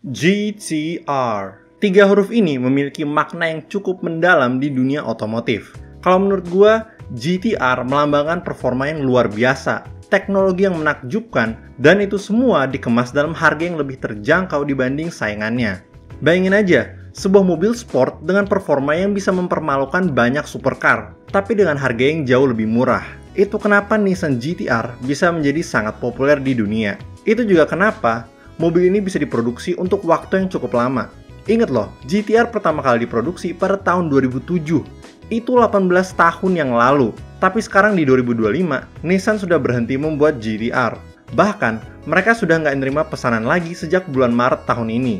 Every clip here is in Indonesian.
GTR. Tiga huruf ini memiliki makna yang cukup mendalam di dunia otomotif. Kalau menurut gua, GTR melambangkan performa yang luar biasa, teknologi yang menakjubkan, dan itu semua dikemas dalam harga yang lebih terjangkau dibanding saingannya. Bayangin aja, sebuah mobil sport dengan performa yang bisa mempermalukan banyak supercar, tapi dengan harga yang jauh lebih murah. Itu kenapa Nissan GTR bisa menjadi sangat populer di dunia. Itu juga kenapa mobil ini bisa diproduksi untuk waktu yang cukup lama. Ingat loh, GTR pertama kali diproduksi pada tahun 2007. Itu 18 tahun yang lalu. Tapi sekarang di 2025, Nissan sudah berhenti membuat GTR. Bahkan, mereka sudah nggak nerima pesanan lagi sejak bulan Maret tahun ini.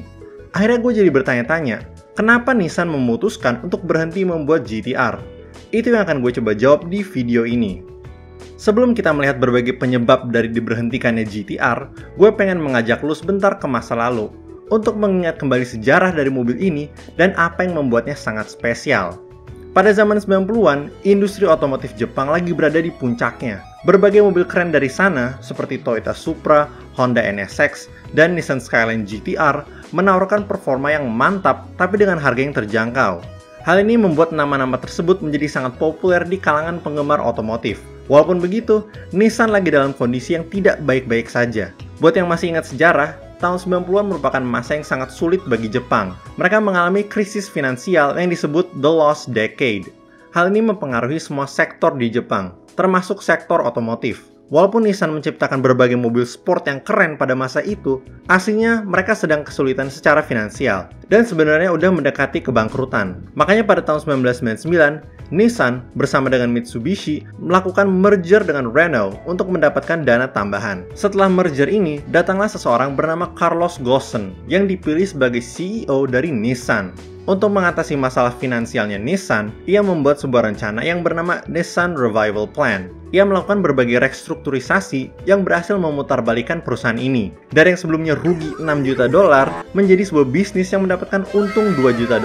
Akhirnya gue jadi bertanya-tanya, kenapa Nissan memutuskan untuk berhenti membuat GTR? Itu yang akan gue coba jawab di video ini. Sebelum kita melihat berbagai penyebab dari diberhentikannya GTR, gue pengen mengajak lu sebentar ke masa lalu untuk mengingat kembali sejarah dari mobil ini dan apa yang membuatnya sangat spesial. Pada zaman 90-an, industri otomotif Jepang lagi berada di puncaknya. Berbagai mobil keren dari sana, seperti Toyota Supra, Honda NSX, dan Nissan Skyline GTR, menawarkan performa yang mantap tapi dengan harga yang terjangkau. Hal ini membuat nama-nama tersebut menjadi sangat populer di kalangan penggemar otomotif. Walaupun begitu, Nissan lagi dalam kondisi yang tidak baik-baik saja. Buat yang masih ingat sejarah, tahun 90-an merupakan masa yang sangat sulit bagi Jepang. Mereka mengalami krisis finansial yang disebut The Lost Decade. Hal ini mempengaruhi semua sektor di Jepang, termasuk sektor otomotif. Walaupun Nissan menciptakan berbagai mobil sport yang keren pada masa itu, aslinya mereka sedang kesulitan secara finansial dan sebenarnya udah mendekati kebangkrutan. Makanya pada tahun 1999, Nissan bersama dengan Mitsubishi melakukan merger dengan Renault untuk mendapatkan dana tambahan. Setelah merger ini, datanglah seseorang bernama Carlos Ghosn yang dipilih sebagai CEO dari Nissan. Untuk mengatasi masalah finansialnya Nissan, ia membuat sebuah rencana yang bernama Nissan Revival Plan. Ia melakukan berbagai restrukturisasi yang berhasil memutarbalikan perusahaan ini. Dari yang sebelumnya rugi $6 juta menjadi sebuah bisnis yang mendapatkan untung $2 juta.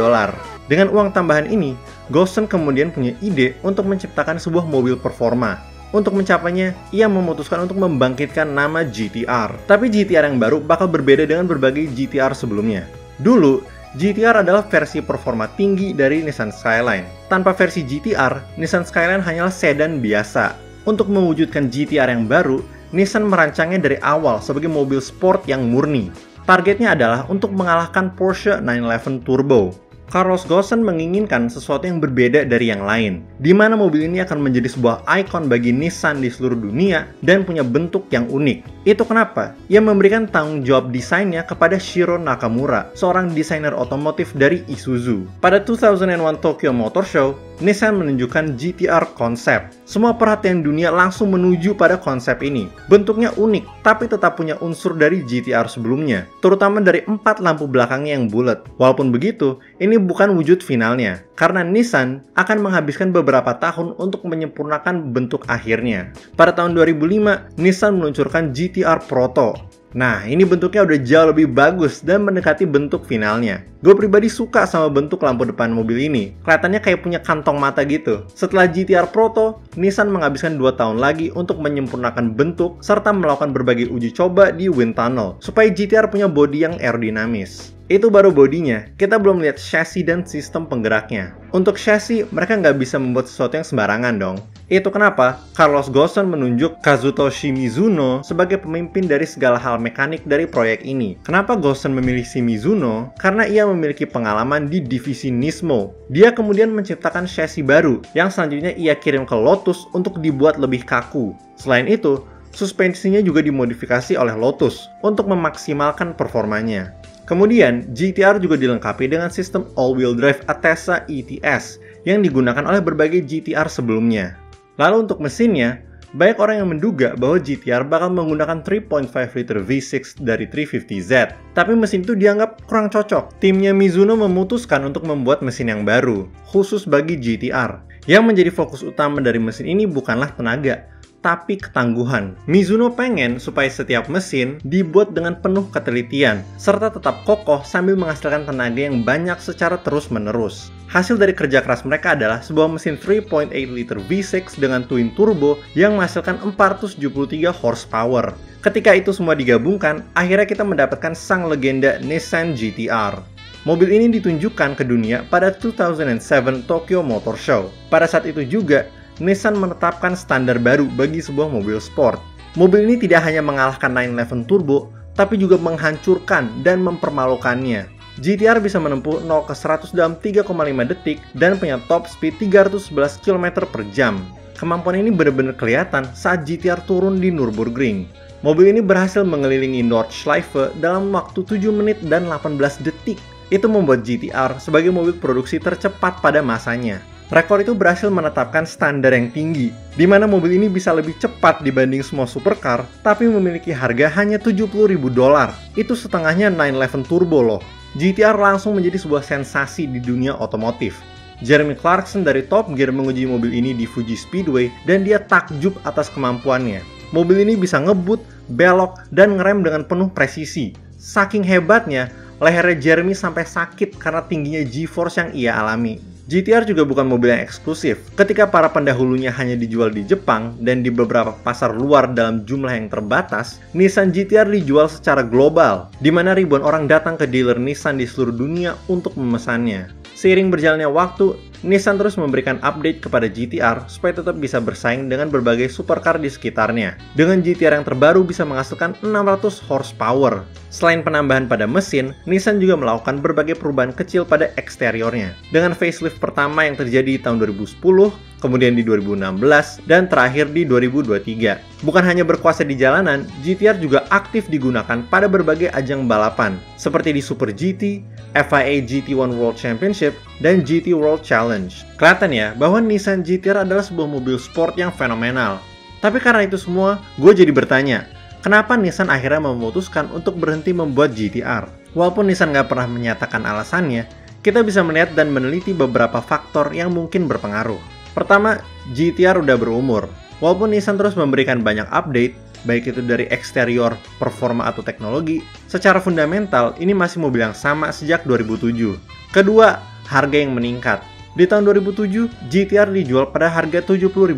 Dengan uang tambahan ini, Ghosn kemudian punya ide untuk menciptakan sebuah mobil performa. Untuk mencapainya, ia memutuskan untuk membangkitkan nama GTR. Tapi GTR yang baru bakal berbeda dengan berbagai GTR sebelumnya. Dulu, GTR adalah versi performa tinggi dari Nissan Skyline. Tanpa versi GTR, Nissan Skyline hanyalah sedan biasa. Untuk mewujudkan GTR yang baru, Nissan merancangnya dari awal sebagai mobil sport yang murni. Targetnya adalah untuk mengalahkan Porsche 911 Turbo. Carlos Ghosn menginginkan sesuatu yang berbeda dari yang lain, di mana mobil ini akan menjadi sebuah ikon bagi Nissan di seluruh dunia dan punya bentuk yang unik. Itu kenapa ia memberikan tanggung jawab desainnya kepada Shiro Nakamura, seorang desainer otomotif dari Isuzu. Pada 2001 Tokyo Motor Show, Nissan menunjukkan GTR konsep. Semua perhatian dunia langsung menuju pada konsep ini. Bentuknya unik, tapi tetap punya unsur dari GTR sebelumnya, terutama dari 4 lampu belakangnya yang bulat. Walaupun begitu, ini bukan wujud finalnya, karena Nissan akan menghabiskan beberapa tahun untuk menyempurnakan bentuk akhirnya. Pada tahun 2005, Nissan meluncurkan GTR Proto. Nah, ini bentuknya udah jauh lebih bagus dan mendekati bentuk finalnya. Gue pribadi suka sama bentuk lampu depan mobil ini. Kelihatannya kayak punya kantong mata gitu. Setelah GTR Proto, Nissan menghabiskan 2 tahun lagi untuk menyempurnakan bentuk serta melakukan berbagai uji coba di wind tunnel supaya GTR punya bodi yang aerodinamis. Itu baru bodinya, kita belum lihat chassis dan sistem penggeraknya. Untuk chassis, mereka nggak bisa membuat sesuatu yang sembarangan dong. Itu kenapa Carlos Ghosn menunjuk Kazutoshi Mizuno sebagai pemimpin dari segala hal mekanik dari proyek ini. Kenapa Ghosn memilih si Mizuno? Karena ia memiliki pengalaman di divisi Nismo. Dia kemudian menciptakan chassis baru yang selanjutnya ia kirim ke Lotus untuk dibuat lebih kaku. Selain itu, suspensinya juga dimodifikasi oleh Lotus untuk memaksimalkan performanya. Kemudian, GTR juga dilengkapi dengan sistem all-wheel drive Atesa ETS yang digunakan oleh berbagai GTR sebelumnya. Lalu untuk mesinnya, banyak orang yang menduga bahwa GTR bakal menggunakan 3.5 liter V6 dari 350Z. Tapi mesin itu dianggap kurang cocok. Timnya Mizuno memutuskan untuk membuat mesin yang baru, khusus bagi GTR. Yang menjadi fokus utama dari mesin ini bukanlah tenaga, tapi ketangguhan. Mizuno pengen supaya setiap mesin dibuat dengan penuh ketelitian, serta tetap kokoh sambil menghasilkan tenaga yang banyak secara terus-menerus. Hasil dari kerja keras mereka adalah sebuah mesin 3.8 liter V6 dengan twin turbo yang menghasilkan 473 horsepower. Ketika itu semua digabungkan, akhirnya kita mendapatkan sang legenda Nissan GT-R. Mobil ini ditunjukkan ke dunia pada 2007 Tokyo Motor Show. Pada saat itu juga, Nissan menetapkan standar baru bagi sebuah mobil sport. Mobil ini tidak hanya mengalahkan 911 Turbo, tapi juga menghancurkan dan mempermalukannya. GT-R bisa menempuh 0 ke 100 dalam 3,5 detik dan punya top speed 311 km per jam. Kemampuan ini benar-benar kelihatan saat GT-R turun di Nürburgring. Mobil ini berhasil mengelilingi Nordschleife dalam waktu 7 menit dan 18 detik. Itu membuat GT-R sebagai mobil produksi tercepat pada masanya. Rekor itu berhasil menetapkan standar yang tinggi, di mana mobil ini bisa lebih cepat dibanding semua supercar, tapi memiliki harga hanya $70.000. Itu setengahnya 911 Turbo loh. GT-R langsung menjadi sebuah sensasi di dunia otomotif. Jeremy Clarkson dari Top Gear menguji mobil ini di Fuji Speedway dan dia takjub atas kemampuannya. Mobil ini bisa ngebut, belok, dan ngerem dengan penuh presisi. Saking hebatnya, lehernya Jeremy sampai sakit karena tingginya G-force yang ia alami. GT-R juga bukan mobil yang eksklusif. Ketika para pendahulunya hanya dijual di Jepang dan di beberapa pasar luar dalam jumlah yang terbatas, Nissan GT-R dijual secara global, di mana ribuan orang datang ke dealer Nissan di seluruh dunia untuk memesannya. Seiring berjalannya waktu, Nissan terus memberikan update kepada GT-R supaya tetap bisa bersaing dengan berbagai supercar di sekitarnya. Dengan GT-R yang terbaru bisa menghasilkan 600 horsepower. Selain penambahan pada mesin, Nissan juga melakukan berbagai perubahan kecil pada eksteriornya. Dengan facelift pertama yang terjadi di tahun 2010, kemudian di 2016, dan terakhir di 2023. Bukan hanya berkuasa di jalanan, GT-R juga aktif digunakan pada berbagai ajang balapan, seperti di Super GT, FIA GT1 World Championship, dan GT World Challenge. Kelihatan ya bahwa Nissan GT-R adalah sebuah mobil sport yang fenomenal. Tapi karena itu semua, gue jadi bertanya, kenapa Nissan akhirnya memutuskan untuk berhenti membuat GT-R? Walaupun Nissan nggak pernah menyatakan alasannya, kita bisa melihat dan meneliti beberapa faktor yang mungkin berpengaruh. Pertama, GT-R udah berumur. Walaupun Nissan terus memberikan banyak update, baik itu dari eksterior, performa atau teknologi, secara fundamental ini masih mobil yang sama sejak 2007. Kedua, harga yang meningkat. Di tahun 2007, GT-R dijual pada harga $70.000.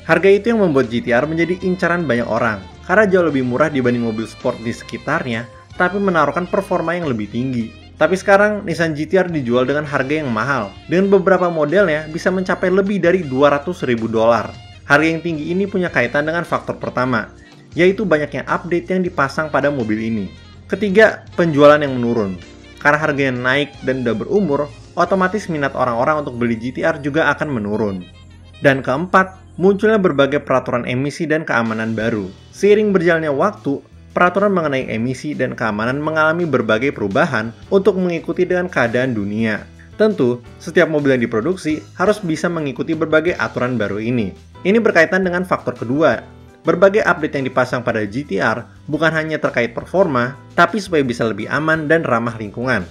Harga itu yang membuat GT-R menjadi incaran banyak orang, karena jauh lebih murah dibanding mobil sport di sekitarnya, tapi menaruhkan performa yang lebih tinggi. Tapi sekarang Nissan GT-R dijual dengan harga yang mahal, dengan beberapa modelnya bisa mencapai lebih dari $200.000. Harga yang tinggi ini punya kaitan dengan faktor pertama, yaitu banyaknya update yang dipasang pada mobil ini. Ketiga, penjualan yang menurun. Karena harganya naik dan udah berumur, otomatis minat orang-orang untuk beli GT-R juga akan menurun. Dan keempat, munculnya berbagai peraturan emisi dan keamanan baru. Seiring berjalannya waktu, peraturan mengenai emisi dan keamanan mengalami berbagai perubahan untuk mengikuti dengan keadaan dunia. Tentu, setiap mobil yang diproduksi harus bisa mengikuti berbagai aturan baru ini. Ini berkaitan dengan faktor kedua. Berbagai update yang dipasang pada GT-R bukan hanya terkait performa, tapi supaya bisa lebih aman dan ramah lingkungan.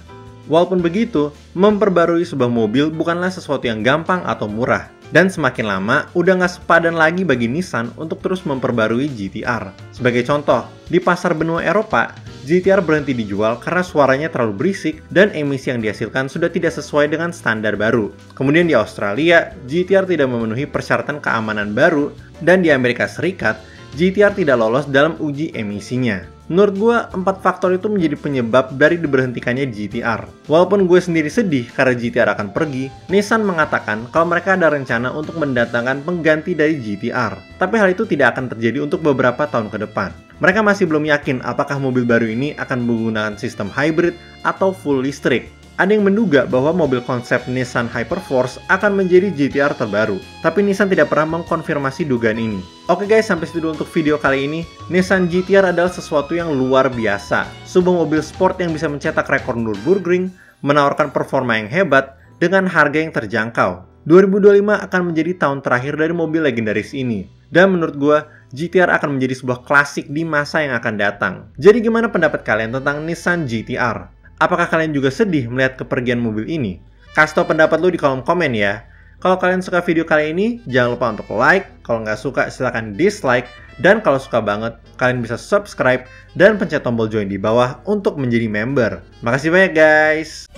Walaupun begitu, memperbarui sebuah mobil bukanlah sesuatu yang gampang atau murah. Dan semakin lama, udah nggak sepadan lagi bagi Nissan untuk terus memperbarui GT-R. Sebagai contoh, di pasar benua Eropa, GT-R berhenti dijual karena suaranya terlalu berisik dan emisi yang dihasilkan sudah tidak sesuai dengan standar baru. Kemudian di Australia, GT-R tidak memenuhi persyaratan keamanan baru, dan di Amerika Serikat, GT-R tidak lolos dalam uji emisinya. Menurut gue, 4 faktor itu menjadi penyebab dari diberhentikannya GT-R. Walaupun gue sendiri sedih karena GT-R akan pergi, Nissan mengatakan kalau mereka ada rencana untuk mendatangkan pengganti dari GT-R. Tapi hal itu tidak akan terjadi untuk beberapa tahun ke depan. Mereka masih belum yakin apakah mobil baru ini akan menggunakan sistem hybrid atau full listrik. Ada yang menduga bahwa mobil konsep Nissan Hyperforce akan menjadi GT-R terbaru, tapi Nissan tidak pernah mengkonfirmasi dugaan ini. Oke guys, sampai situ dulu untuk video kali ini. Nissan GT-R adalah sesuatu yang luar biasa. Sebuah mobil sport yang bisa mencetak rekor Nürburgring, menawarkan performa yang hebat, dengan harga yang terjangkau. 2025 akan menjadi tahun terakhir dari mobil legendaris ini. Dan menurut gue, GT-R akan menjadi sebuah klasik di masa yang akan datang. Jadi gimana pendapat kalian tentang Nissan GT-R? Apakah kalian juga sedih melihat kepergian mobil ini? Kasih tau pendapat lu di kolom komen ya. Kalau kalian suka video kali ini, jangan lupa untuk like. Kalau nggak suka, silahkan dislike. Dan kalau suka banget, kalian bisa subscribe dan pencet tombol join di bawah untuk menjadi member. Makasih banyak guys!